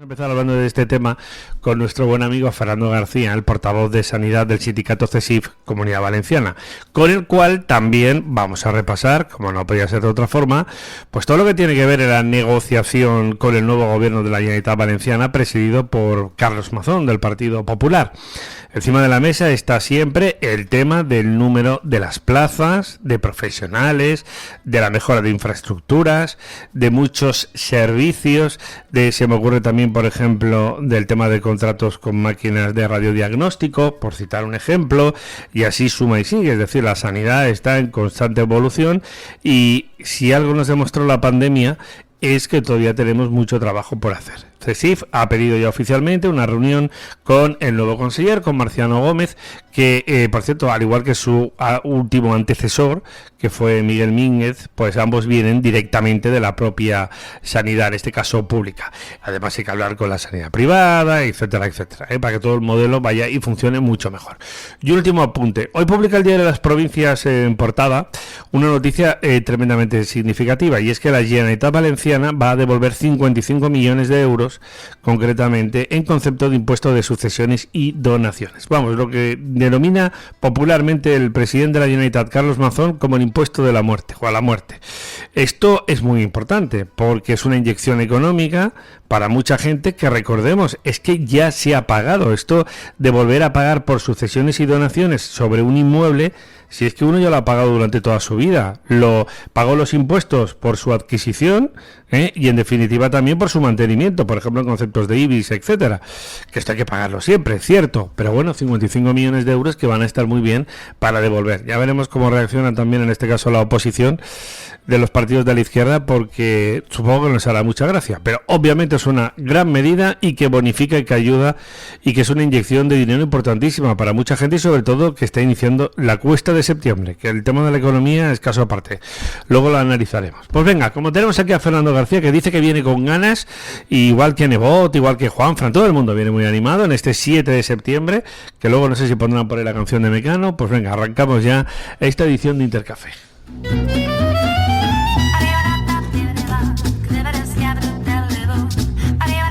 Empezar hablando de este tema con nuestro buen amigo Fernando García, el portavoz de Sanidad del sindicato CESIF Comunidad Valenciana, con el cual también vamos a repasar, como no podía ser de otra forma, pues todo lo que tiene que ver en la negociación con el nuevo gobierno de la Generalitat Valenciana, presidido por Carlos Mazón, del Partido Popular. Encima de la mesa está siempre el tema del número de las plazas, de profesionales, de la mejora de infraestructuras, de muchos servicios, se me ocurre también, por ejemplo, del tema de contratos con máquinas de radiodiagnóstico, por citar un ejemplo, y así suma y sigue. Es decir, la sanidad está en constante evolución y si algo nos demostró la pandemia es que todavía tenemos mucho trabajo por hacer. CESIF ha pedido ya oficialmente una reunión con el nuevo conseller, con Marciano Gómez, que, por cierto, al igual que su último antecesor, que fue Miguel Mínguez, pues ambos vienen directamente de la propia sanidad, en este caso pública. Además hay que hablar con la sanidad privada, etcétera, etcétera, para que todo el modelo vaya y funcione mucho mejor. Y un último apunte. Hoy publica el Diario de las Provincias en portada una noticia tremendamente significativa, y es que la Generalitat Valenciana va a devolver 55 millones de euros concretamente en concepto de impuesto de sucesiones y donaciones. Vamos, lo que denomina popularmente el presidente de la Generalitat, Carlos Mazón, como el impuesto de la muerte o a la muerte. Esto es muy importante porque es una inyección económica para mucha gente que, recordemos, es que ya se ha pagado. Esto de volver a pagar por sucesiones y donaciones sobre un inmueble, si es que uno ya lo ha pagado durante toda su vida, lo pagó los impuestos por su adquisición, y en definitiva también por su mantenimiento, por ejemplo en conceptos de IBIS, etcétera, que esto hay que pagarlo siempre, cierto, pero bueno, 55 millones de euros que van a estar muy bien para devolver. Ya veremos cómo reacciona también en este caso la oposición de los partidos de la izquierda, porque supongo que nos hará mucha gracia, pero obviamente es una gran medida y que bonifica y que ayuda y que es una inyección de dinero importantísima para mucha gente y sobre todo que está iniciando la cuesta de septiembre, que el tema de la economía es caso aparte, luego lo analizaremos. Pues venga, como tenemos aquí a Fernando García, que dice que viene con ganas, igual que Nebot, igual que Juanfran, todo el mundo viene muy animado en este 7 de septiembre, que luego no sé si pondrán por ahí la canción de Mecano. Pues venga, arrancamos ya esta edición de Intercafé.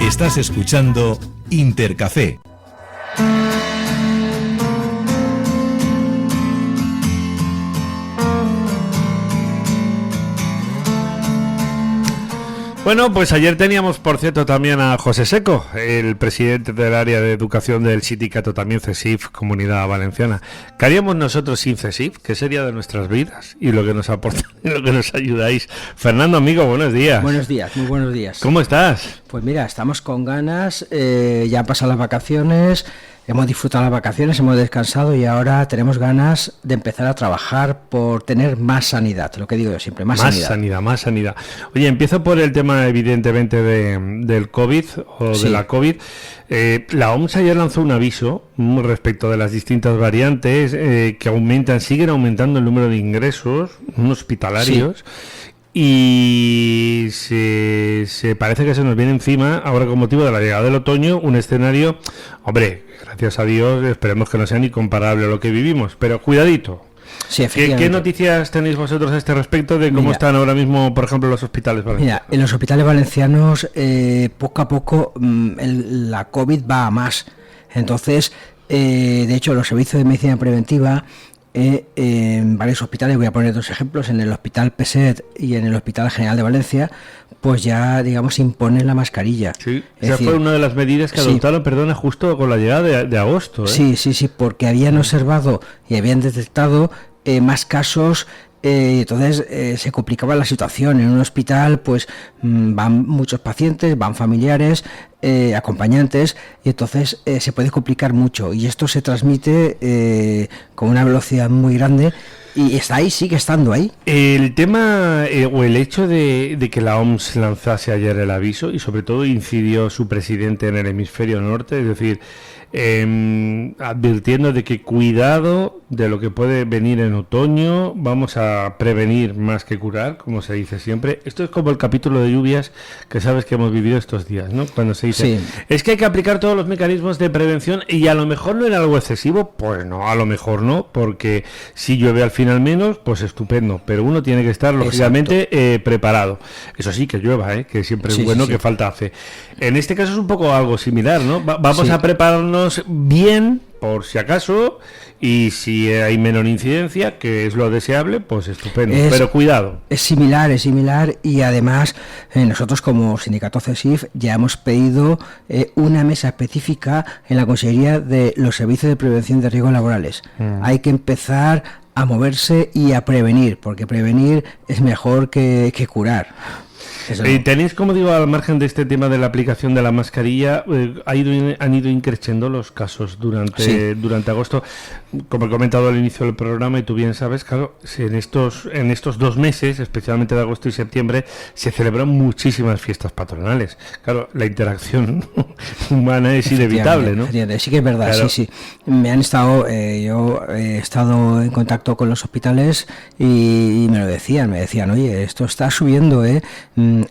Estás escuchando Intercafé. Bueno, pues ayer teníamos, por cierto, también a José Seco, el presidente del área de educación del sindicato también CESIF, Comunidad Valenciana. ¿Qué haríamos nosotros sin CESIF? ¿Qué sería de nuestras vidas? Y lo que nos aporta, y lo que nos ayudáis. Fernando, amigo, buenos días. Buenos días, muy buenos días. ¿Cómo estás? Pues mira, estamos con ganas, ya han pasado las vacaciones, hemos disfrutado las vacaciones, hemos descansado y ahora tenemos ganas de empezar a trabajar por tener más sanidad, lo que digo yo siempre, más sanidad. Más sanidad. Oye, empiezo por el tema evidentemente del COVID o sí. De la COVID. La OMS ayer lanzó un aviso respecto de las distintas variantes que siguen aumentando el número de ingresos hospitalarios. Sí. Y se parece que se nos viene encima, ahora con motivo de la llegada del otoño, un escenario, hombre, gracias a Dios, esperemos que no sea ni comparable a lo que vivimos, pero cuidadito. Sí, efectivamente. ¿Qué noticias tenéis vosotros a este respecto de cómo están ahora mismo, por ejemplo, los hospitales valencianos? Mira, en los hospitales valencianos, poco a poco, la COVID va a más. Entonces, de hecho, los servicios de medicina preventiva, en varios hospitales, voy a poner dos ejemplos, en el Hospital PESET y en el Hospital General de Valencia, pues ya, digamos, imponen la mascarilla. Sí, esa fue una de las medidas que adoptaron, perdona, justo con la llegada de agosto. Sí, porque habían observado y habían detectado más casos. Entonces se complicaba la situación. En un hospital pues van muchos pacientes, van familiares, acompañantes, y entonces se puede complicar mucho, y esto se transmite con una velocidad muy grande y está ahí, sigue estando ahí. El tema o el hecho de que la OMS lanzase ayer el aviso y sobre todo incidió su presidente en el hemisferio norte, es decir, advirtiendo de que cuidado de lo que puede venir en otoño, vamos a prevenir más que curar, como se dice siempre. Esto es como el capítulo de lluvias que sabes que hemos vivido estos días, ¿no? Cuando se dice, es que hay que aplicar todos los mecanismos de prevención y a lo mejor no era algo excesivo, pues no, a lo mejor no, porque si llueve al final al menos, pues estupendo, pero uno tiene que estar lógicamente preparado. Eso sí, que llueva, que siempre es bueno, que falta hace. En este caso es un poco algo similar, ¿no? Vamos a prepararnos bien, por si acaso, y si hay menor incidencia, que es lo deseable, pues estupendo, pero cuidado. Es similar, y además nosotros como sindicato CESIF ya hemos pedido una mesa específica en la Consejería de los Servicios de Prevención de Riesgos Laborales. Hay que empezar a moverse y a prevenir, porque prevenir es mejor que curar. Tenéis, como digo, al margen de este tema de la aplicación de la mascarilla, han ido increciendo los casos durante agosto. Como he comentado al inicio del programa, y tú bien sabes, claro, en estos 2 meses, especialmente de agosto y septiembre, se celebran muchísimas fiestas patronales. Claro, la interacción humana es inevitable, ¿no? Sí que es verdad, claro. Sí. Me han estado, yo he estado en contacto con los hospitales y me decían, oye, esto está subiendo,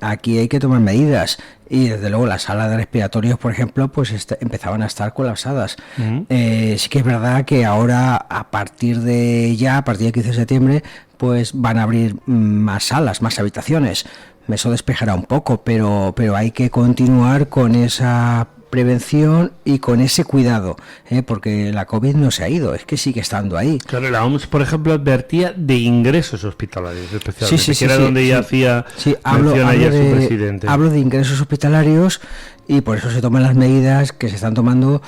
aquí hay que tomar medidas. Y desde luego las salas de respiratorios, por ejemplo, pues empezaban a estar colapsadas. Sí que es verdad que ahora, a partir del 15 de septiembre, pues van a abrir más salas, más habitaciones. Eso despejará un poco, pero hay que continuar con esa prevención y con ese cuidado, porque la COVID no se ha ido, es que sigue estando ahí. Claro, la OMS, por ejemplo, advertía de ingresos hospitalarios, especialmente, que era donde ya hacía mención ayer su presidente. Hablo de ingresos hospitalarios y por eso se toman las medidas que se están tomando.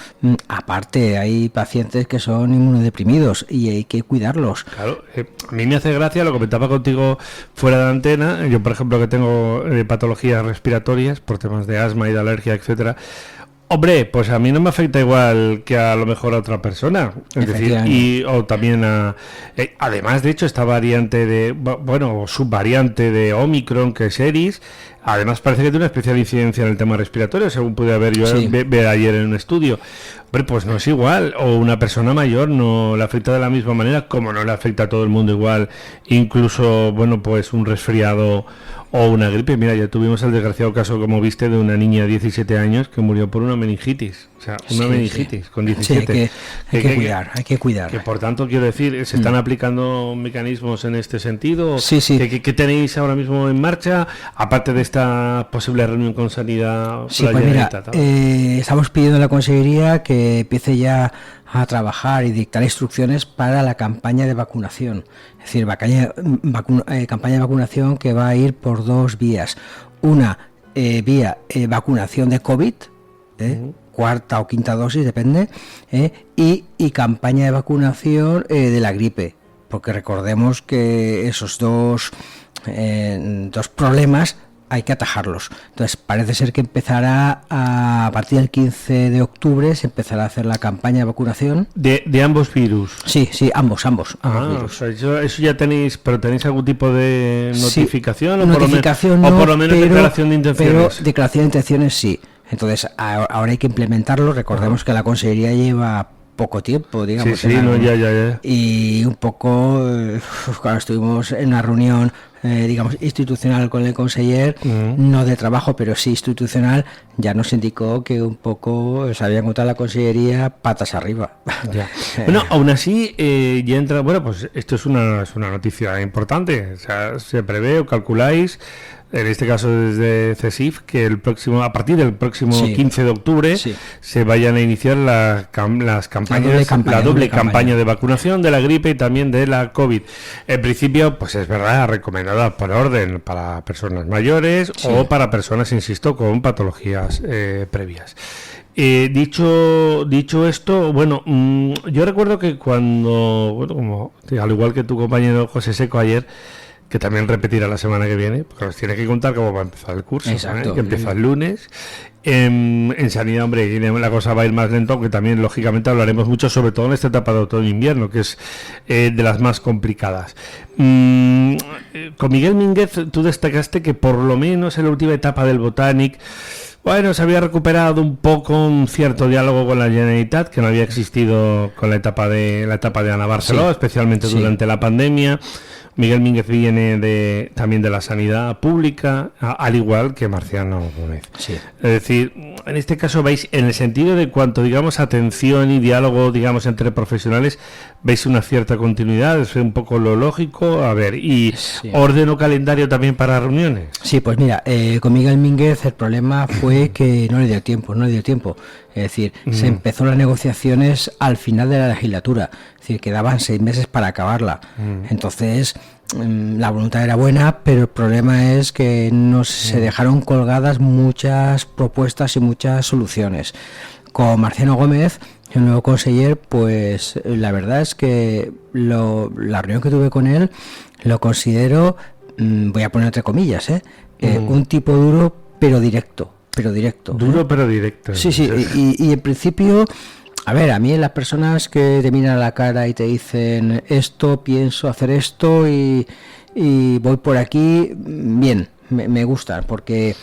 Aparte, hay pacientes que son inmunodeprimidos y hay que cuidarlos. Claro, a mí me hace gracia, lo comentaba contigo fuera de antena, yo por ejemplo que tengo patologías respiratorias por temas de asma y de alergia, etcétera. Hombre, pues a mí no me afecta igual que a lo mejor a otra persona, es decir, o también además de hecho esta variante o subvariante de Omicron, que es Eris, además parece que tiene una especial incidencia en el tema respiratorio, según pude ver yo ver ayer en un estudio. Hombre, pues no es igual, o una persona mayor no le afecta de la misma manera, como no le afecta a todo el mundo igual, incluso, pues un resfriado o una gripe. Mira, ya tuvimos el desgraciado caso, como viste, de una niña de 17 años que murió por una meningitis. O sea, una meningitis con 17. Hay que cuidar. Que por tanto, quiero decir, ¿se están aplicando mecanismos en este sentido? Sí. ¿Qué tenéis ahora mismo en marcha? Aparte de esta posible reunión con Sanidad. Estamos pidiendo a la Consejería que empiece ya a trabajar y dictar instrucciones para la campaña de vacunación. Es decir, campaña de vacunación que va a ir por 2 vías. Una vía vacunación de COVID, cuarta o quinta dosis, depende, y campaña de vacunación de la gripe, porque recordemos que esos dos problemas hay que atajarlos. Entonces parece ser que empezará a partir del 15 de octubre se empezará a hacer la campaña de vacunación de ambos virus. Sí, ambos virus. O sea, eso ya tenéis, pero tenéis algún tipo de notificación, notificación o por lo menos declaración de intenciones. Pero declaración de intenciones sí. Entonces ahora hay que implementarlo. Recordemos que la Consejería lleva poco tiempo, digamos. Ya. Y un poco, cuando estuvimos en una reunión, institucional con el conseller, no de trabajo, pero sí institucional, ya nos indicó que un poco se había encontrado la Consellería patas arriba. Ya. Bueno, aún así, ya entra, pues esto es una noticia importante. O sea, se prevé o calculáis, en este caso desde CESIF, que a partir del próximo 15 de octubre se vayan a iniciar las campañas, la doble campaña de vacunación de la gripe y también de la COVID. En principio, pues es verdad, recomendada por orden para personas mayores o para personas, insisto, con patologías previas. Dicho esto, yo recuerdo que cuando, como al igual que tu compañero José Seco ayer, que también repetirá la semana que viene, porque nos tiene que contar cómo va a empezar el curso, que empieza el lunes. En Sanidad, hombre, la cosa va a ir más lento, aunque también, lógicamente, hablaremos mucho, sobre todo en esta etapa de otoño-invierno, que es de las más complicadas. Con Miguel Mínguez, tú destacaste que por lo menos en la última etapa del Botanic, se había recuperado un poco un cierto diálogo con la Generalitat, que no había existido con la etapa de Ana Barceló, especialmente durante la pandemia. Miguel Mínguez viene también de la sanidad pública, al igual que Marciano Gómez. Sí. Es decir, en este caso veis, en el sentido de cuanto, digamos, atención y diálogo, digamos, entre profesionales, veis una cierta continuidad, es un poco lo lógico. A ver, y Sí. orden o calendario también para reuniones. Sí, pues mira, con Miguel Mínguez el problema fue que no le dio tiempo. Es decir, se empezó las negociaciones al final de la legislatura, es decir, quedaban 6 meses para acabarla. Entonces, la voluntad era buena, pero el problema es que se dejaron colgadas muchas propuestas y muchas soluciones. Con Marciano Gómez, el nuevo conseller, pues la verdad es que la reunión que tuve con él lo considero, voy a poner entre comillas, un tipo duro pero directo. Duro pero directo. Sí, y en principio, a ver, a mí las personas que te miran a la cara y te dicen esto, pienso hacer esto y voy por aquí, bien, me gustan porque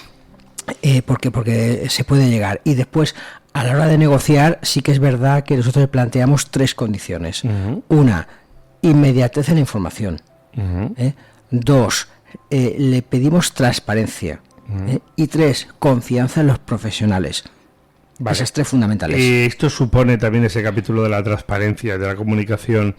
se puede llegar. Y después, a la hora de negociar, sí que es verdad que nosotros le planteamos 3 condiciones. Una, inmediatez en la información. 2, le pedimos transparencia. Y 3, confianza en los profesionales. Vale. Esas 3 fundamentales. Esto supone también ese capítulo de la transparencia, de la comunicación.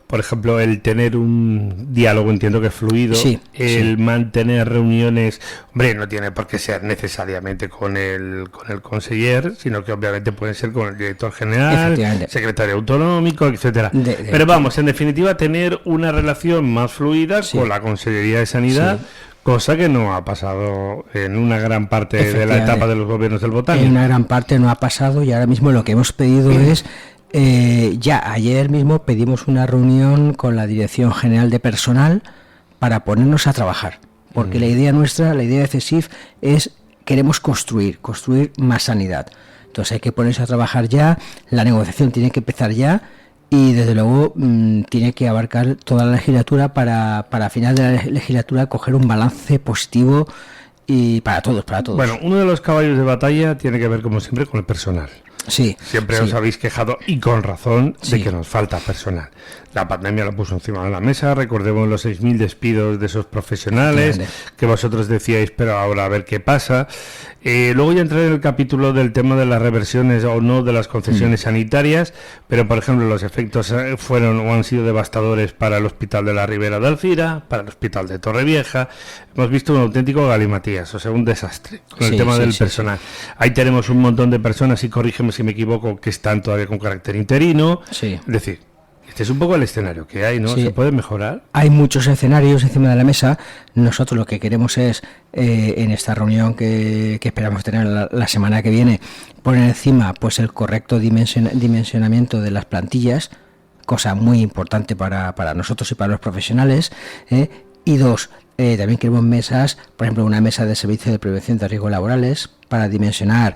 Por ejemplo, el tener un diálogo, entiendo que fluido, el mantener reuniones, hombre, no tiene por qué ser necesariamente con el conseller, sino que obviamente pueden ser con el director general, secretario autonómico, etcétera. Pero vamos, en definitiva, tener una relación más fluida con la Consellería de Sanidad. Cosa que no ha pasado en una gran parte de la etapa de los gobiernos del Botánico. En una gran parte no ha pasado y ahora mismo lo que hemos pedido es, ya ayer mismo pedimos una reunión con la Dirección General de Personal para ponernos a trabajar. Porque la idea nuestra, la idea de CESIF es, queremos construir más sanidad. Entonces hay que ponerse a trabajar ya, la negociación tiene que empezar ya. Y desde luego tiene que abarcar toda la legislatura para a final de la legislatura coger un balance positivo y para todos. Bueno, uno de los caballos de batalla tiene que ver, como siempre, con el personal. Sí. Siempre os habéis quejado, y con razón, de que nos falta personal. La pandemia lo puso encima de la mesa, recordemos los 6.000 despidos de esos profesionales, que vosotros decíais, pero ahora a ver qué pasa. Luego ya entré en el capítulo del tema de las reversiones o no de las concesiones sanitarias, pero por ejemplo los efectos fueron o han sido devastadores para el Hospital de la Ribera de Alcira, para el Hospital de Torrevieja. Hemos visto un auténtico galimatías, o sea, un desastre con el tema del personal. Ahí tenemos un montón de personas, y corrígeme si me equivoco, que están todavía con carácter interino. Es decir, este es un poco el escenario que hay, ¿no? ¿Se puede mejorar? Hay muchos escenarios encima de la mesa. Nosotros lo que queremos es, en esta reunión que esperamos tener la semana que viene, poner encima pues el correcto dimensionamiento de las plantillas, cosa muy importante para nosotros y para los profesionales. Y 2, también queremos mesas, por ejemplo, una mesa de servicio de prevención de riesgos laborales para dimensionar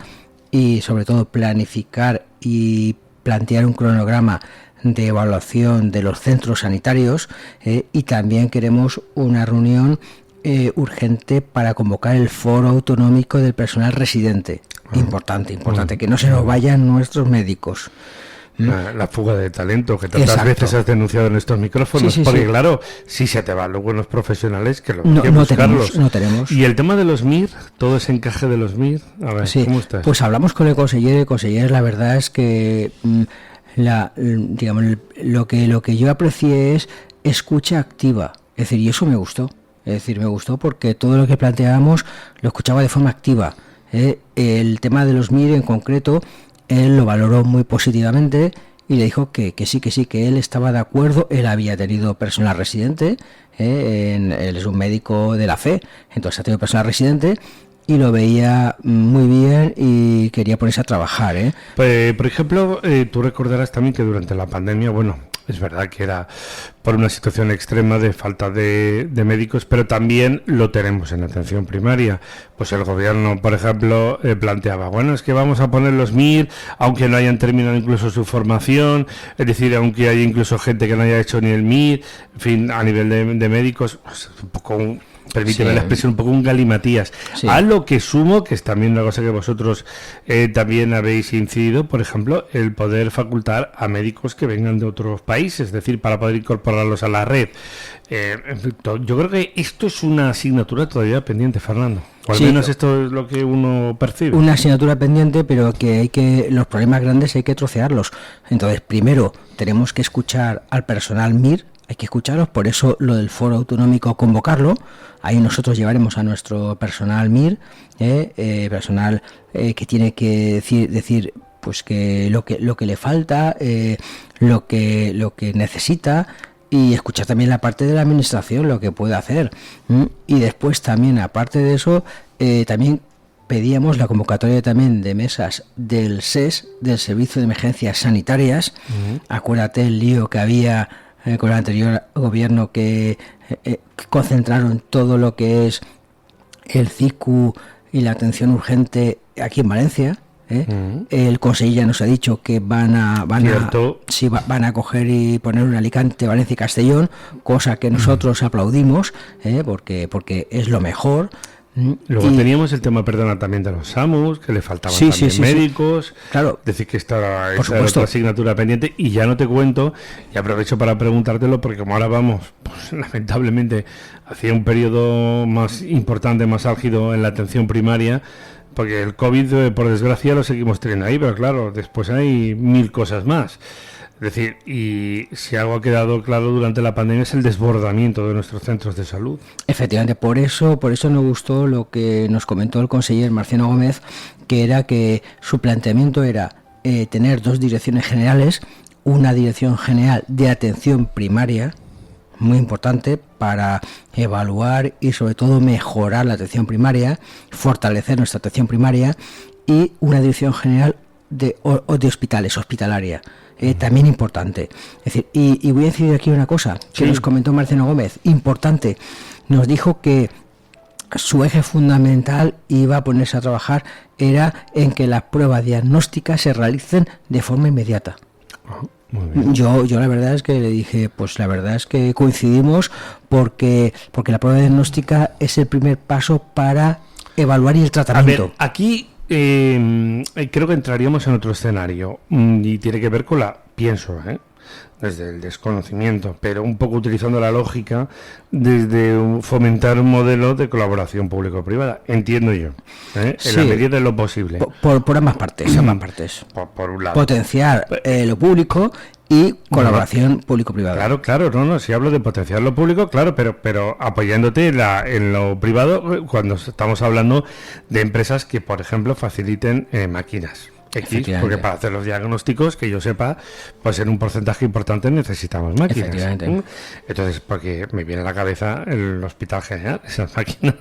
y sobre todo planificar y plantear un cronograma de evaluación de los centros sanitarios, y también queremos una reunión urgente para convocar el foro autonómico del personal residente. Importante, que no se nos vayan nuestros médicos. La fuga de talento que tantas veces has denunciado en estos micrófonos, porque claro, si se te van los buenos profesionales, que hay que buscarlos. No tenemos. Y el tema de los MIR, todo ese encaje de los MIR, a ver, ¿cómo estás? Pues hablamos con el conseller, la verdad es que digamos, lo que yo aprecié es escucha activa, es decir, y eso me gustó. Es decir, me gustó porque todo lo que planteábamos lo escuchaba de forma activa. El tema de los MIR en concreto, él lo valoró muy positivamente y le dijo que sí, que él estaba de acuerdo. Él había tenido personal residente, él es un médico de la fe, entonces ha tenido personal residente y lo veía muy bien y quería ponerse a trabajar. Pues, por ejemplo, tú recordarás también que durante la pandemia, bueno, es verdad que era por una situación extrema de falta de médicos, pero también lo tenemos en atención primaria. Pues el gobierno, por ejemplo, planteaba, bueno, es que vamos a poner los MIR, aunque no hayan terminado incluso su formación, es decir, aunque haya incluso gente que no haya hecho ni el MIR, en fin, a nivel de médicos, pues un poco permíteme Sí. la expresión, un poco un galimatías. Sí. A lo que sumo, que es también una cosa que vosotros también habéis incidido, por ejemplo, el poder facultar a médicos que vengan de otros países, es decir, para poder incorporarlos a la red. En fin, yo creo que esto es una asignatura todavía pendiente, Fernando. O al Sí. menos esto es lo que uno percibe. Una asignatura pendiente, pero que los problemas grandes hay que trocearlos. Entonces, primero tenemos que escuchar al personal MIR, hay que escucharlos, por eso lo del foro autonómico, convocarlo. Ahí nosotros llevaremos a nuestro personal MIR, personal que tiene que decir pues que lo que le falta, lo que necesita, y escuchar también la parte de la administración, lo que puede hacer. Y después también, aparte de eso, también pedíamos la convocatoria también de mesas del SES, del Servicio de Emergencias Sanitarias. Acuérdate el lío que había con el anterior gobierno, que concentraron todo lo que es el CICU y la atención urgente aquí en Valencia. El conseller ya nos ha dicho que van a coger y poner un Alicante, Valencia y Castellón, cosa que nosotros aplaudimos, porque es lo mejor. Luego teníamos el tema, perdona, también de los SAMUs, que le faltaban también médicos. Sí. Claro. Decir que esta era otra asignatura pendiente. Y ya no te cuento, y aprovecho para preguntártelo, porque como ahora vamos, pues, lamentablemente, hacia un periodo más importante, más álgido en la atención primaria, porque el COVID, por desgracia, lo seguimos teniendo ahí, pero claro, después hay 1000 cosas más. Es decir, y si algo ha quedado claro durante la pandemia es el desbordamiento de nuestros centros de salud. Efectivamente, por eso nos gustó lo que nos comentó el conseller Marciano Gómez, que era que su planteamiento era tener 2 direcciones generales, una dirección general de atención primaria, muy importante para evaluar y sobre todo mejorar la atención primaria, fortalecer nuestra atención primaria, y una dirección general de hospitales, hospitalaria. También importante. Es decir, y voy a incidir aquí una cosa que nos comentó Marciano Gómez, importante. Nos dijo que su eje fundamental iba a ponerse a trabajar era en que las pruebas diagnósticas se realicen de forma inmediata. Yo la verdad es que le dije, pues la verdad es que coincidimos, porque la prueba diagnóstica es el primer paso para evaluar el tratamiento. A ver, aquí creo que entraríamos en otro escenario, y tiene que ver con pienso, desde el desconocimiento, pero un poco utilizando la lógica desde fomentar un modelo de colaboración público-privada, entiendo yo, en la medida de lo posible. Por ambas partes, Por un lado. Potenciar lo público y colaboración público-privada. Claro, no, si hablo de potenciar lo público, claro, pero apoyándote en lo privado cuando estamos hablando de empresas que, por ejemplo, faciliten máquinas. Porque para hacer los diagnósticos, que yo sepa, pues en un porcentaje importante necesitamos máquinas. Entonces, porque me viene a la cabeza el Hospital General, esas máquinas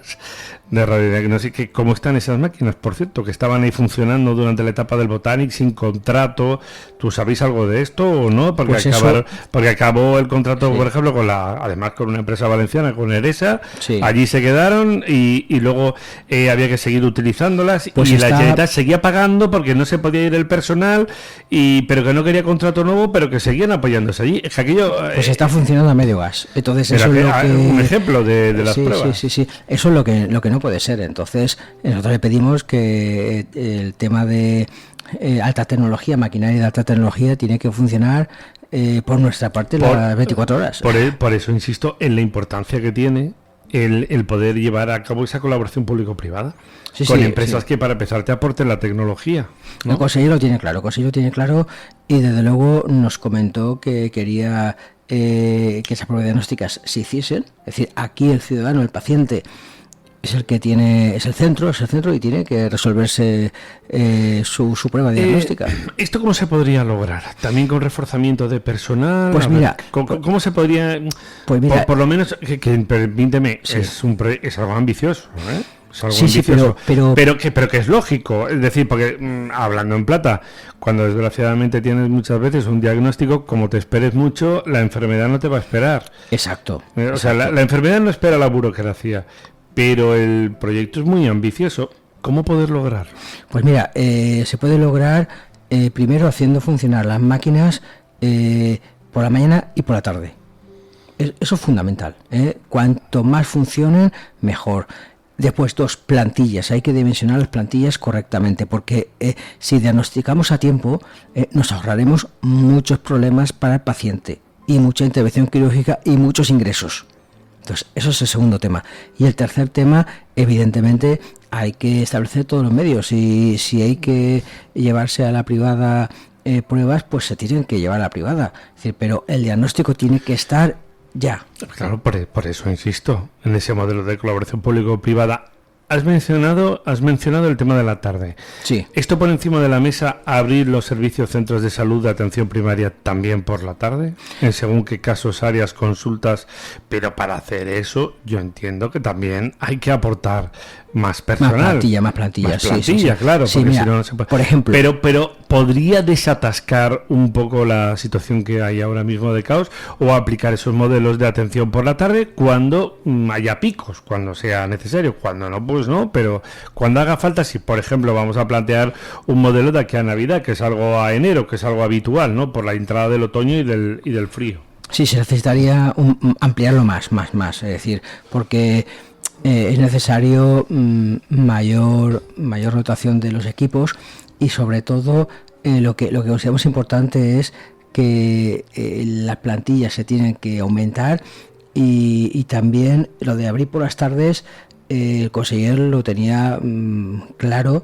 de radiodiagnóstico. ¿Cómo están esas máquinas, por cierto? Que estaban ahí funcionando durante la etapa del Botanic sin contrato. ¿Tú sabéis algo de esto o no? Porque, pues porque acabó el contrato, por ejemplo, además con una empresa valenciana, con Eresa. Allí se quedaron y luego había que seguir utilizándolas, pues y la Generalitat seguía pagando porque no se podía ir el personal, pero que no quería contrato nuevo, pero que seguían apoyándose allí. Es que aquello pues está funcionando a medio gas. Entonces eso es lo que, un ejemplo de las pruebas. Sí. Eso es lo que no puede ser. Entonces nosotros le pedimos que el tema de alta tecnología, maquinaria de alta tecnología, tiene que funcionar por nuestra parte las 24 horas. Por eso insisto en la importancia que tiene el poder llevar a cabo esa colaboración público-privada con empresas que, para empezar, te aporten la tecnología, ¿no? El consejero lo tiene claro, y desde luego nos comentó que quería que esas pruebas diagnósticas se hiciesen. Es decir, aquí el ciudadano, el paciente, es el que es el centro y tiene que resolverse su prueba diagnóstica. ¿Esto cómo se podría lograr? ¿También con reforzamiento de personal? Pues mira, ¿cómo se podría? Pues mira, por lo menos, que permíteme, es algo ambicioso, ¿eh? Es algo ambicioso, pero que es lógico. Es decir, porque hablando en plata, cuando desgraciadamente tienes muchas veces un diagnóstico, como te esperes mucho, la enfermedad no te va a esperar. Exacto. O sea, la enfermedad no espera la burocracia, pero el proyecto es muy ambicioso. ¿Cómo poder lograrlo? Pues mira, se puede lograr primero haciendo funcionar las máquinas por la mañana y por la tarde. Eso es fundamental. Cuanto más funcionen, mejor. Después, 2, plantillas. Hay que dimensionar las plantillas correctamente, porque si diagnosticamos a tiempo, nos ahorraremos muchos problemas para el paciente y mucha intervención quirúrgica y muchos ingresos. Entonces, eso es el segundo tema. Y el tercer tema, evidentemente, hay que establecer todos los medios. Y si hay que llevarse a la privada pruebas, pues se tienen que llevar a la privada. Es decir, pero el diagnóstico tiene que estar ya. Claro, por eso insisto, en ese modelo de colaboración público-privada. Has mencionado el tema de la tarde. Sí. ¿Esto por encima de la mesa, abrir los servicios centros de salud de atención primaria también por la tarde? En según qué casos, áreas, consultas. Pero para hacer eso, yo entiendo que también hay que aportar más personal. Más plantilla, sí. Claro, sí, porque mira, si no, no se puede. Por ejemplo. Pero ¿podría desatascar un poco la situación que hay ahora mismo de caos o aplicar esos modelos de atención por la tarde cuando haya picos, cuando sea necesario? Cuando no, pues no, pero cuando haga falta, si por ejemplo vamos a plantear un modelo de aquí a Navidad, que es algo a enero, que es algo habitual, ¿no? Por la entrada del otoño y del frío. Sí, se necesitaría ampliarlo más, es decir, porque es necesario mayor rotación de los equipos y sobre todo lo que consideramos importante es que las plantillas se tienen que aumentar y también lo de abrir por las tardes. El conseller lo tenía claro,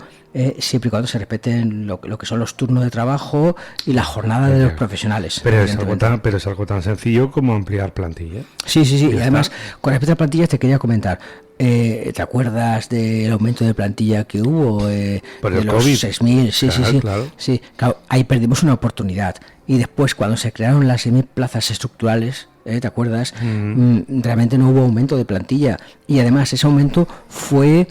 siempre y cuando se respeten lo que son los turnos de trabajo y la jornada de los profesionales. Pero es algo tan sencillo como ampliar plantilla. Sí. Y además, con respecto a plantillas, te quería comentar. ¿Te acuerdas del aumento de plantilla que hubo? Por de el los COVID. 6.000, Claro. Sí, claro, ahí perdimos una oportunidad. Y después, cuando se crearon las 6.000 plazas estructurales, ¿te acuerdas? Realmente no hubo aumento de plantilla. Y además, ese aumento fue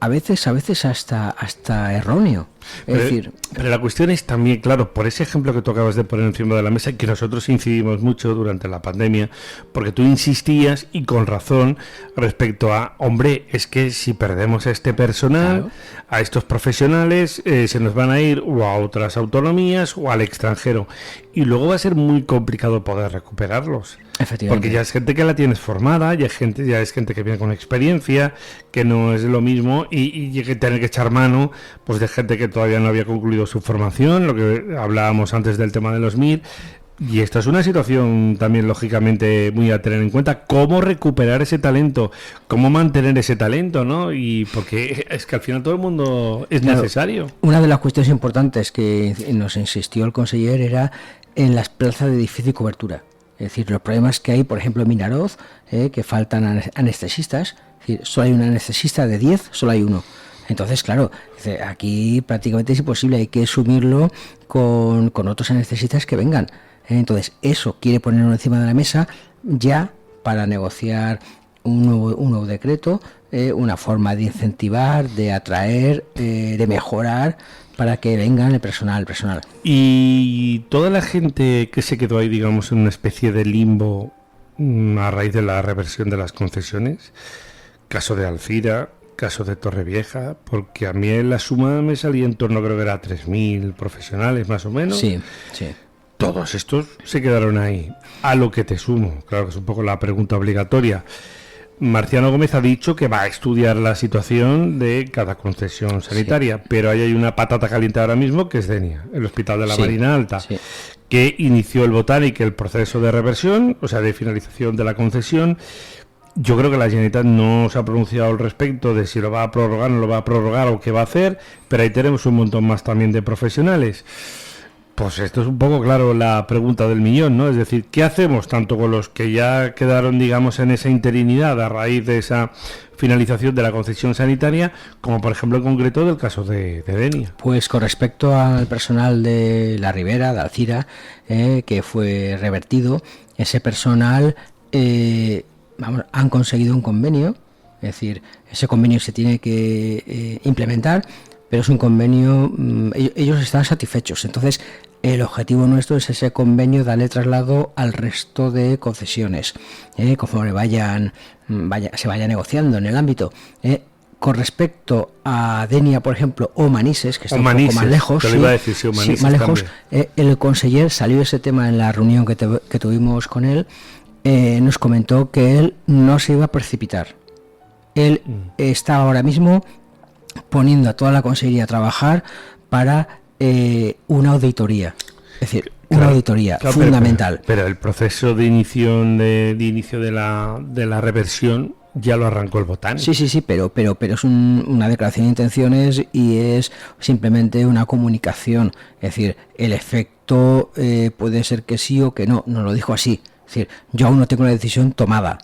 a veces hasta erróneo. Pero la cuestión es también, claro, por ese ejemplo que tú acabas de poner encima de la mesa, que nosotros incidimos mucho durante la pandemia, porque tú insistías, y con razón, respecto a, hombre, es que si perdemos a este personal, claro, a estos profesionales, se nos van a ir o a otras autonomías o al extranjero. Y luego va a ser muy complicado poder recuperarlos. Efectivamente. Porque ya es gente que la tienes formada, ya es gente que viene con experiencia, que no es lo mismo, y hay que tener que echar mano pues de gente que todavía no había concluido su formación, lo que hablábamos antes del tema de los MIR. Y esta es una situación también lógicamente muy a tener en cuenta, cómo recuperar ese talento, cómo mantener ese talento, ¿no? Y porque es que al final todo el mundo es necesario. Una de las cuestiones importantes que nos insistió el conseller era en las plazas de difícil cobertura. Es decir, los problemas que hay, por ejemplo, en Minaroz, que faltan anestesistas. Es decir, solo hay un anestesista de 10, solo hay uno. Entonces, claro, aquí prácticamente es imposible, hay que asumirlo con otros anestesistas que vengan. Entonces, eso quiere ponerlo encima de la mesa ya para negociar un nuevo decreto, una forma de incentivar, de atraer, de mejorar, para que vengan el personal. Y toda la gente que se quedó ahí, digamos, en una especie de limbo a raíz de la reversión de las concesiones, caso de Alcira, caso de Torrevieja, porque a mí en la suma me salía en torno, creo que era 3.000 profesionales más o menos. Sí. Todos estos se quedaron ahí. A lo que te sumo, claro que es un poco la pregunta obligatoria. Marciano Gómez ha dicho que va a estudiar la situación de cada concesión sanitaria, sí, pero ahí hay una patata caliente ahora mismo que es Denia, el Hospital de la Marina Alta, que inició el Botánic, el proceso de reversión, o sea, de finalización de la concesión. Yo creo que la Generalitat no se ha pronunciado al respecto de si lo va a prorrogar, no lo va a prorrogar o qué va a hacer, pero ahí tenemos un montón más también de profesionales. Pues esto es un poco, claro, la pregunta del millón, ¿no? Es decir, ¿qué hacemos tanto con los que ya quedaron, digamos, en esa interinidad a raíz de esa finalización de la concesión sanitaria, como por ejemplo en concreto del caso de Denia? Pues con respecto al personal de la Ribera, de Alcira, que fue revertido, ese personal han conseguido un convenio, es decir, ese convenio se tiene que implementar, pero es un convenio, ellos están satisfechos. Entonces, el objetivo nuestro es ese convenio darle traslado al resto de concesiones, conforme se vaya negociando en el ámbito. Con respecto a Denia, por ejemplo, o Manises, que está un poco más lejos, te lo iba a decir, sí, más lejos, el conseller salió ese tema en la reunión que tuvimos con él, nos comentó que él no se iba a precipitar. Él está ahora mismo poniendo a toda la consejería a trabajar para una auditoría, es decir, una auditoría fundamental. Pero el proceso de inicio de la reversión ya lo arrancó el Botánico. Sí, pero es una declaración de intenciones y es simplemente una comunicación. Es decir, el efecto puede ser que sí o que no. Nos lo dijo así. Es decir, yo aún no tengo la decisión tomada.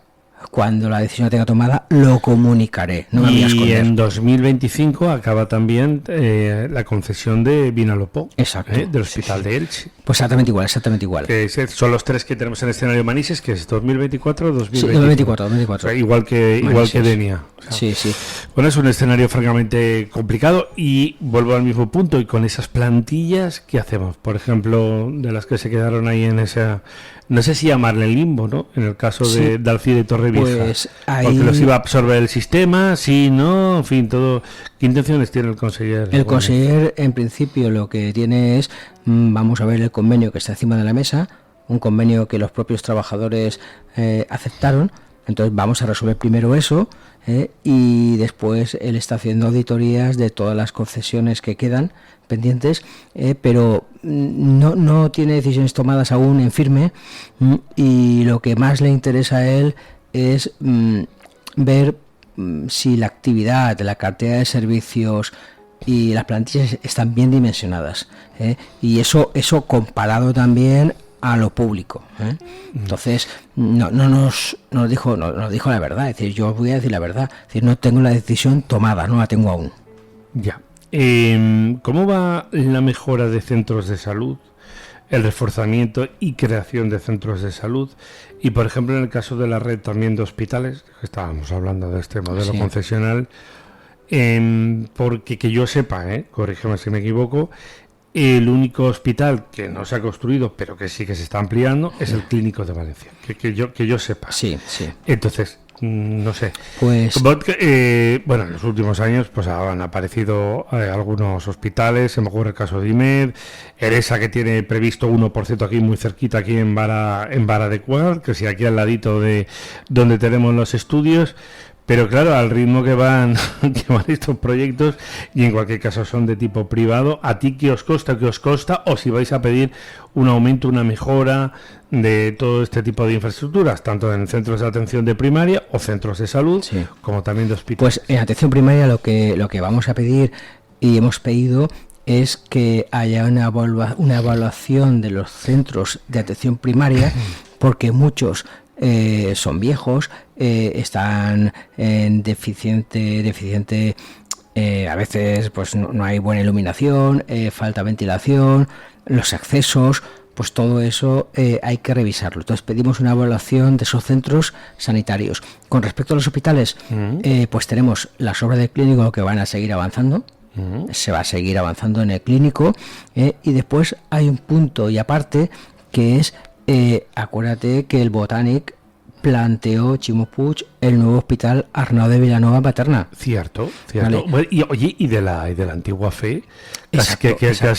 Cuando la decisión la tenga tomada, lo comunicaré. No me voy a esconder. En 2025 acaba también la concesión de Vinalopó. Exacto. Del Hospital de Elche. Pues exactamente igual. Que son los tres que tenemos en el escenario Manises, que es 2024 o 2025. Sí, 2024. O sea, igual que Denia. O sea, sí. Bueno, es un escenario francamente complicado y vuelvo al mismo punto. Y con esas plantillas, ¿qué hacemos? Por ejemplo, de las que se quedaron ahí en esa... No sé si llamarle limbo, ¿no? En el caso de Alcide Torrevieja. Pues ahí... Porque los iba a absorber el sistema, sí, no, en fin, todo. ¿Qué intenciones tiene el conseller? El conseller, en principio, lo que tiene es, vamos a ver el convenio que está encima de la mesa, un convenio que los propios trabajadores aceptaron. Entonces vamos a resolver primero eso y después él está haciendo auditorías de todas las concesiones que quedan pendientes, pero no tiene decisiones tomadas aún en firme, y lo que más le interesa a él es ver si la actividad de la cartera de servicios y las plantillas están bien dimensionadas, y eso comparado también a lo público, Entonces nos dijo la verdad. Es decir, yo os voy a decir la verdad, es decir, no tengo la decisión tomada, no la tengo aún. Ya. ¿Cómo va la mejora de centros de salud, el reforzamiento y creación de centros de salud? Y, por ejemplo, en el caso de la red también de hospitales, estábamos hablando de este modelo concesional, porque que yo sepa, corrígeme si me equivoco, el único hospital que no se ha construido, pero que sí que se está ampliando, es el Clínico de Valencia, que yo sepa. Sí. Entonces, no sé. Pues bueno, en los últimos años pues han aparecido algunos hospitales, se me ocurre el caso de IMED, Eresa, que tiene previsto uno, por cierto, aquí muy cerquita, aquí en Vara de Cuart, que sí, aquí al ladito de donde tenemos los estudios. Pero claro, al ritmo que van estos proyectos, y en cualquier caso son de tipo privado, ¿a ti qué os costa? O si vais a pedir un aumento, una mejora de todo este tipo de infraestructuras, tanto en centros de atención de primaria o centros de salud, como también de hospitales. Pues en atención primaria lo que vamos a pedir y hemos pedido es que haya una evaluación de los centros de atención primaria, porque muchos son viejos, están en deficiente, a veces pues no hay buena iluminación, falta ventilación, los accesos, pues todo eso hay que revisarlo. Entonces pedimos una evaluación de esos centros sanitarios. Con respecto a los hospitales, pues tenemos las obras del clínico que van a seguir avanzando. Se va a seguir avanzando en el clínico, y después hay un punto y aparte que es, acuérdate que el Botànic planteó Ximo Puig el nuevo hospital Arnau de Vilanova Paterna. Cierto. Vale. Bueno, y de la antigua fe, Exacto. que ha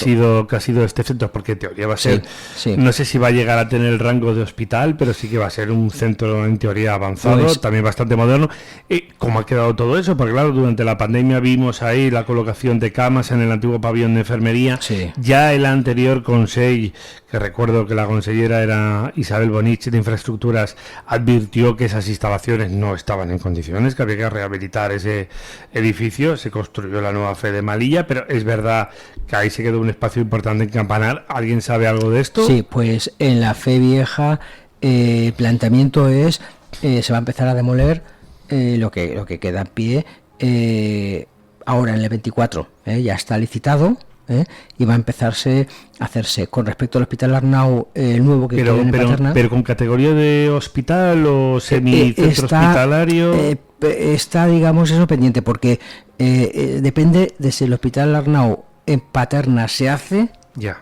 sido este centro, porque en teoría va a ser, Sí. no sé si va a llegar a tener el rango de hospital, pero sí que va a ser un centro en teoría avanzado, Pues, también bastante moderno. ¿Cómo ha quedado todo eso? Porque claro, durante la pandemia vimos ahí la colocación de camas en el antiguo pabellón de enfermería. Sí. Ya el anterior Consell, que recuerdo que la consellera era Isabel Bonich de Infraestructuras, advirtió que esas instalaciones no estaban en condiciones, que había que rehabilitar ese edificio. Se construyó la nueva fe de Malilla, pero es verdad que ahí se quedó un espacio importante en Campanar. ¿Alguien sabe algo de esto? Sí, pues en la fe vieja el planteamiento es, se va a empezar a demoler lo que queda en pie ahora en el 24, ya está licitado, y va a empezarse a hacerse. Con respecto al Hospital Arnau, el nuevo que queda en Paterna, pero con categoría de hospital o semicentro hospitalario. Está, digamos, eso pendiente, porque depende de si el Hospital Arnau en Paterna se hace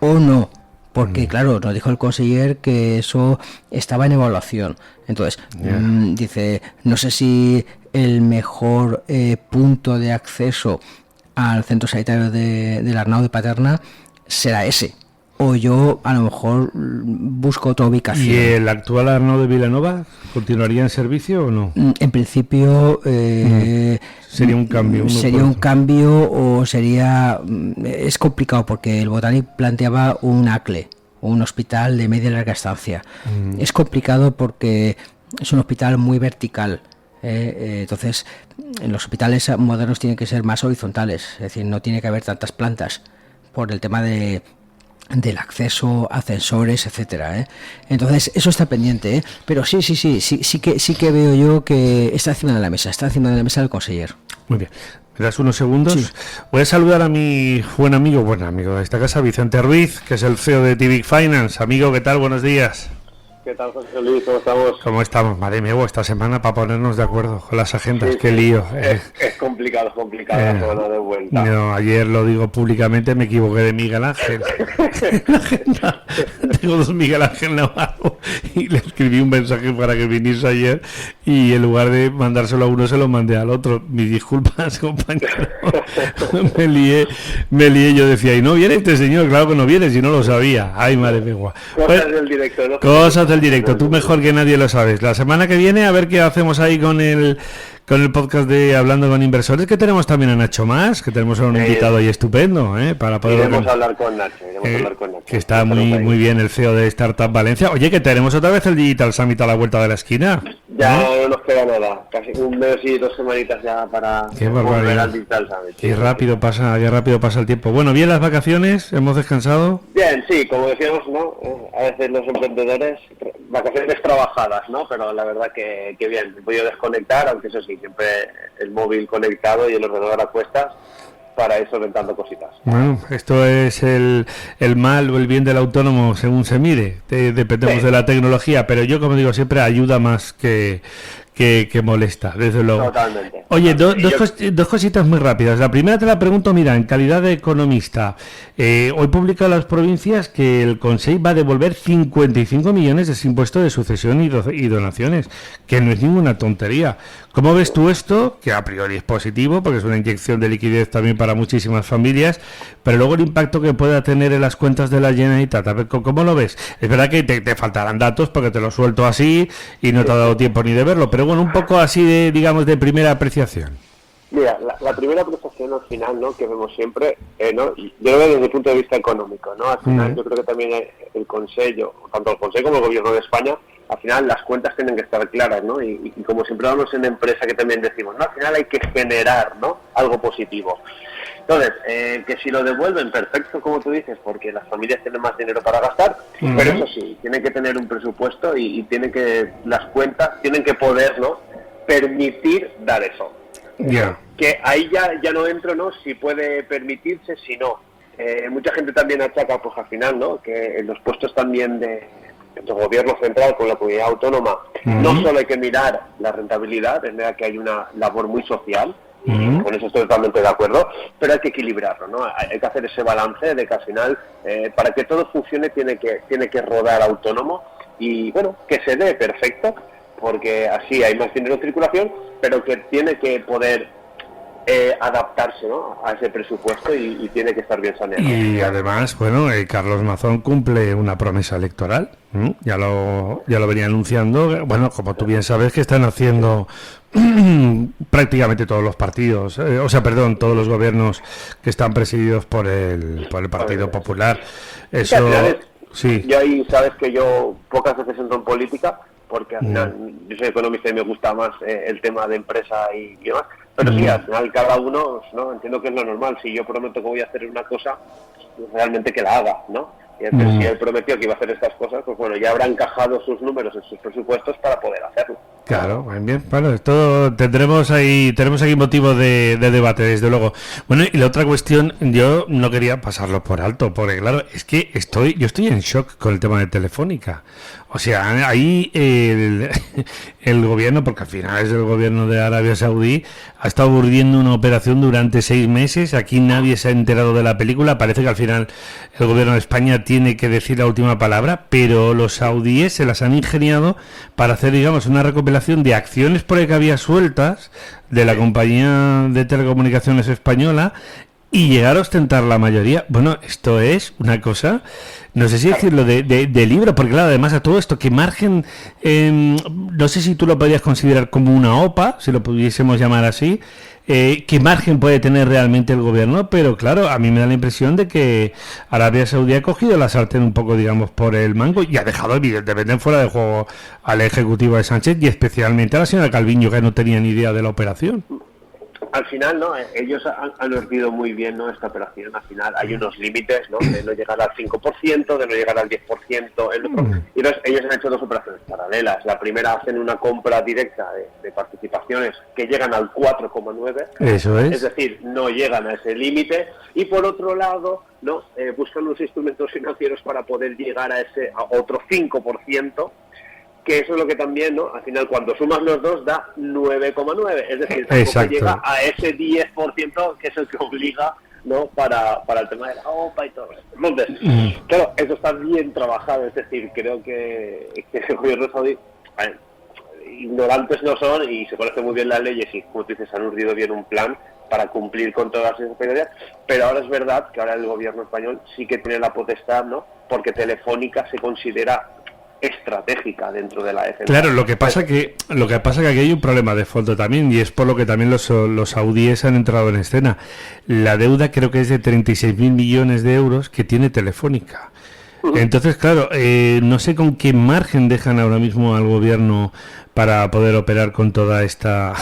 o no. Porque, claro, nos dijo el conseller que eso estaba en evaluación. Entonces, dice, no sé si el mejor punto de acceso al centro sanitario del Arnau de Paterna será ese. O yo a lo mejor busco otra ubicación. ¿Y el actual Arnau de Vilanova continuaría en servicio o no? En principio sería un cambio. Sería un cambio o sería... Es complicado porque el Botanic planteaba un ACLE, un hospital de media y larga estancia. Es complicado porque es un hospital muy vertical. Entonces, en los hospitales modernos tienen que ser más horizontales, es decir, no tiene que haber tantas plantas por el tema del acceso, ascensores, etcétera. Entonces, eso está pendiente, pero sí que veo yo que está encima de la mesa del conseller. Muy bien. ¿Me das unos segundos? Sí. Voy a saludar a mi buen amigo de esta casa, Vicente Ruiz, que es el CEO de TVIC Finance. Amigo, ¿qué tal? Buenos días. ¿Qué tal, José Luis? ¿Cómo estamos? ¿Cómo estamos? Madre mía, esta semana para ponernos de acuerdo con las agendas. Sí, qué lío. Es complicado la semana de vuelta. No, ayer lo digo públicamente, me equivoqué de Miguel Ángel. Tengo 2 Miguel Ángel Navarro y le escribí un mensaje para que viniese ayer y en lugar de mandárselo a uno se lo mandé al otro. Mis disculpas, compañero. me lié, yo decía, ¿y no viene este señor? Claro que no viene, si no lo sabía. Ay, madre mía. Cosas del directo, ¿no? Cosas del directo, tú mejor que nadie lo sabes. La semana que viene a ver qué hacemos ahí con el podcast de Hablando con Inversores, que tenemos también a Nacho Más, que tenemos a un invitado ahí estupendo, para poder hablar con Nacho, que está muy bien, el CEO de Startup Valencia. Oye, que tenemos otra vez el Digital Summit a la vuelta de la esquina. Ya no nos queda nada, casi un mes y 2 semanitas ya para volver al Digital Summit. Qué rápido pasa el tiempo. Bueno, bien las vacaciones, hemos descansado. Bien, sí, como decíamos, ¿no? A veces los emprendedores, vacaciones trabajadas, ¿no? Pero la verdad que bien, he podido desconectar, aunque eso sí, siempre el móvil conectado y el ordenador a cuestas para ir solventando cositas. Bueno, esto es el mal o el bien del autónomo según se mire. Dependemos de la tecnología, pero yo, como digo siempre, ayuda más que molesta, desde luego. Totalmente. Oye, dos cositas muy rápidas. La primera te la pregunto, mira, en calidad de economista, hoy publican las provincias que el Consell va a devolver 55 millones de ese impuesto de sucesión y donaciones, que no es ninguna tontería. ¿Cómo ves tú esto? Que a priori es positivo, porque es una inyección de liquidez también para muchísimas familias, pero luego el impacto que pueda tener en las cuentas de la Generalitat, a ver, ¿cómo lo ves? Es verdad que te faltarán datos porque te lo suelto así y no te ha dado tiempo ni de verlo, pero bueno, un poco así de primera apreciación. Mira, la primera apreciación al final, ¿no? Que vemos siempre, ¿no? Yo lo veo desde el punto de vista económico, ¿no? Al final yo creo que también el Consejo, tanto el Consejo como el Gobierno de España, al final las cuentas tienen que estar claras, ¿no? Y como siempre hablamos en empresa que también decimos, ¿no? Al final hay que generar, ¿no? Algo positivo. Entonces, que si lo devuelven, perfecto, como tú dices, porque las familias tienen más dinero para gastar, pero eso sí, tienen que tener un presupuesto y las cuentas tienen que poder, ¿no? Permitir dar eso. Yeah. Que ahí ya no entro, ¿no? Si puede permitirse, si no. Mucha gente también achaca, pues al final, ¿no? Que en los puestos también de gobierno central con la comunidad autónoma, no solo hay que mirar la rentabilidad, es verdad que hay una labor muy social, con eso estoy totalmente de acuerdo, pero hay que equilibrarlo, ¿no? Hay que hacer ese balance de que al final, para que todo funcione, tiene que rodar autónomo y, bueno, que se dé perfecto, porque así hay más dinero en circulación, pero que tiene que poder adaptarse, ¿no? A ese presupuesto y tiene que estar bien saneado. Y además, bueno, Carlos Mazón cumple una promesa electoral, ya lo venía anunciando, bueno, como tú bien sabes que están haciendo prácticamente todos los partidos, todos los gobiernos que están presididos por el Partido Popular. Eso, sí. Yo ahí sabes que yo pocas veces entro en política, porque al final yo soy economista y me gusta más el tema de empresa y demás, pero sí, al final cada uno, ¿no? Entiendo que es lo normal. Si yo prometo que voy a hacer una cosa, pues realmente que la haga, ¿no? Y entonces, si él prometió que iba a hacer estas cosas, pues bueno, ya habrá encajado sus números en sus presupuestos para poder hacerlo. Claro, bien. Bueno, esto tenemos aquí motivo de debate, desde luego. Bueno, y la otra cuestión, yo no quería pasarlo por alto, porque claro, es que yo estoy en shock con el tema de Telefónica. O sea, ahí el gobierno, porque al final es el gobierno de Arabia Saudí, ha estado urdiendo una operación durante 6 meses. Aquí nadie se ha enterado de la película. Parece que al final el gobierno de España tiene que decir la última palabra, pero los saudíes se las han ingeniado para hacer, digamos, una recopilación de acciones por ahí que había sueltas de la compañía de telecomunicaciones española y llegar a ostentar la mayoría. Bueno, esto es una cosa, no sé si decirlo de libro, porque claro, además a todo esto, ¿qué margen, no sé si tú lo podrías considerar como una OPA, si lo pudiésemos llamar así, qué margen puede tener realmente el gobierno? Pero claro, a mí me da la impresión de que Arabia Saudí ha cogido la sartén un poco, digamos, por el mango y ha dejado evidentemente fuera de juego al ejecutivo de Sánchez y especialmente a la señora Calviño, que no tenía ni idea de la operación. Al final, ¿no? Ellos han ordenado muy bien, ¿no?, esta operación. Al final hay unos límites, ¿no?, de no llegar al 5%, de no llegar al 10%. Y entonces ellos han hecho dos operaciones paralelas. La primera, hacen una compra directa de participaciones que llegan al 4,9%. Eso es. Es decir, no llegan a ese límite. Y por otro lado, ¿no?, buscan unos instrumentos financieros para poder llegar a otro 5%. Que eso es lo que también, ¿no?, al final cuando sumas los dos da 9,9, es decir, tampoco llega a ese 10% que es el que obliga, ¿no?, para el tema de la OPA y todo eso. Entonces, claro, eso está bien trabajado, es decir, creo que el gobierno saudí, ignorantes no son y se conocen muy bien las leyes y, como tú dices, han urdido bien un plan para cumplir con todas esas prioridades, pero ahora es verdad que ahora el gobierno español sí que tiene la potestad, ¿no?, porque Telefónica se considera estratégica dentro de la defensa. Claro, lo que pasa que aquí hay un problema de fondo también, y es por lo que también los saudíes han entrado en escena. La deuda creo que es de 36.000 millones de euros que tiene Telefónica. Entonces, claro, no sé con qué margen dejan ahora mismo al gobierno para poder operar con toda esta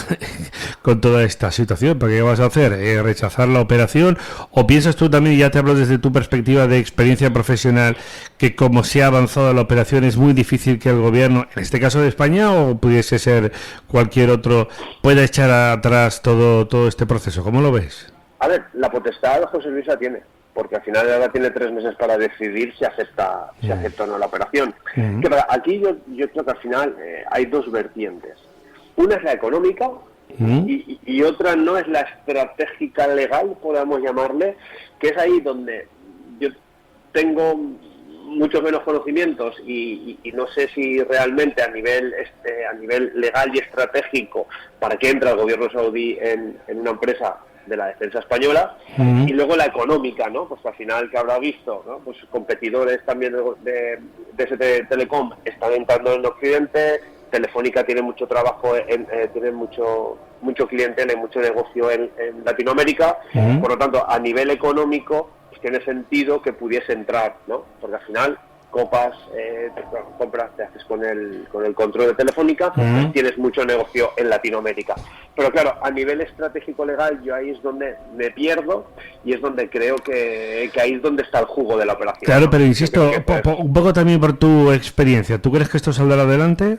situación. ¿Para qué vas a hacer? ¿Rechazar la operación? ¿O piensas tú también, y ya te hablo desde tu perspectiva de experiencia profesional, que como se ha avanzado la operación es muy difícil que el gobierno, en este caso de España o pudiese ser cualquier otro, pueda echar atrás todo este proceso? ¿Cómo lo ves? A ver, la potestad José Luis la tiene, porque al final ahora tiene 3 meses para decidir si acepta o no la operación. Que aquí yo creo que al final hay dos vertientes. Una es la económica y otra no es la estratégica legal, podamos llamarle, que es ahí donde yo tengo muchos menos conocimientos y no sé si realmente a nivel legal y estratégico para qué entra el gobierno saudí en una empresa de la defensa española, y luego la económica, ¿no? Pues al final, que habrá visto, ¿no?, pues competidores también de ese Telecom están entrando en Occidente. Telefónica tiene mucho trabajo, tiene mucho clientela y mucho negocio en Latinoamérica. Por lo tanto, a nivel económico, pues tiene sentido que pudiese entrar, ¿no? Porque al final compras, te haces con el control de Telefónica, tienes mucho negocio en Latinoamérica. Pero claro, a nivel estratégico legal, yo ahí es donde me pierdo y es donde creo que ahí es donde está el jugo de la operación. Claro, pero insisto, un poco también por tu experiencia, ¿tú crees que esto saldrá adelante?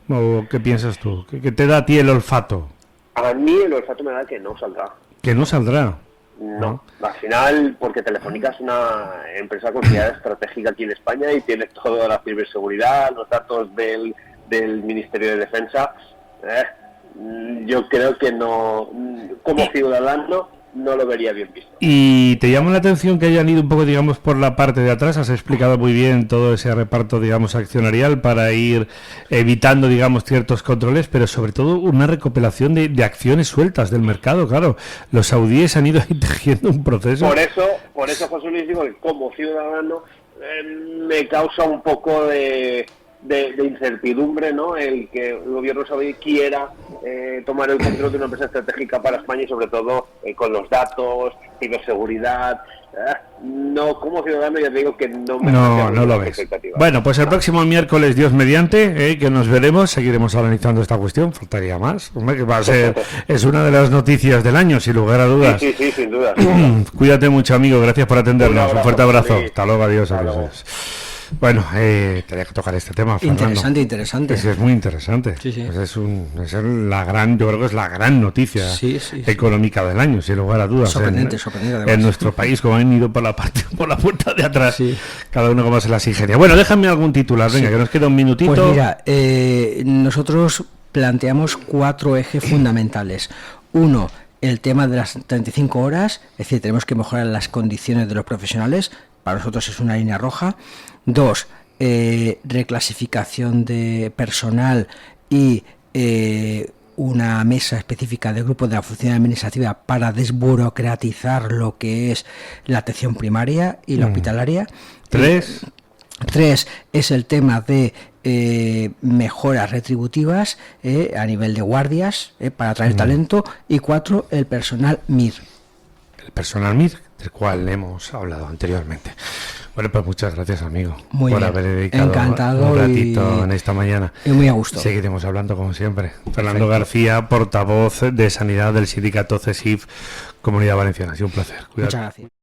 ¿O qué piensas tú? ¿Qué te da a ti el olfato? A mí el olfato me da que no saldrá. ¿Que no saldrá? No, al final, porque Telefónica es una empresa considerada estratégica aquí en España y tiene toda la ciberseguridad, los datos del Ministerio de Defensa. Yo creo que no, como ciudadano, no lo vería bien visto. ¿Y te llama la atención que hayan ido un poco, digamos, por la parte de atrás? Has explicado muy bien todo ese reparto, digamos, accionarial para ir evitando, digamos, ciertos controles, pero sobre todo una recopilación de acciones sueltas del mercado. Claro, los saudíes han ido tejiendo un proceso. Por eso, José Luis, digo que como ciudadano me causa un poco de incertidumbre, ¿no?, el que el gobierno saudí quiera tomar el control de una empresa estratégica para España y sobre todo con los datos, ciberseguridad. No, como ciudadano ya te digo que no lo ves. Bueno, pues el próximo miércoles, Dios mediante, que nos veremos, seguiremos analizando esta cuestión, faltaría más. Hombre, que va a ser, es una de las noticias del año, sin lugar a dudas. Sí, sin duda. Cuídate mucho, amigo, gracias por atendernos. Un fuerte abrazo. Hasta luego, adiós. Bueno, tenía que tocar este tema, Fernando. Interesante. Es muy interesante. Sí. Pues yo creo que es la gran noticia económica del año, sin lugar a dudas. Sorprendente. En nuestro país, como han ido por la puerta de atrás, cada uno como se las ingenia. Bueno, déjame algún titular, venga, que nos queda un minutito. Pues mira, nosotros planteamos 4 ejes fundamentales. 1, el tema de las 35 horas, es decir, tenemos que mejorar las condiciones de los profesionales. para nosotros es una línea roja. 2, reclasificación de personal y una mesa específica de grupo de la función administrativa para desburocratizar lo que es la atención primaria y la hospitalaria. 3 es el tema de mejoras retributivas a nivel de guardias para atraer talento. Y 4, el personal MIR. El personal MIR, del cual hemos hablado anteriormente. Bueno, pues muchas gracias, amigo, Muy por bien. haber dedicado Encantado un ratito y- en esta mañana. Y muy a gusto. Seguiremos hablando como siempre. Fernando García, portavoz de Sanidad del sindicato CESIF Comunidad Valenciana. Ha sido un placer. Cuídate. Muchas gracias.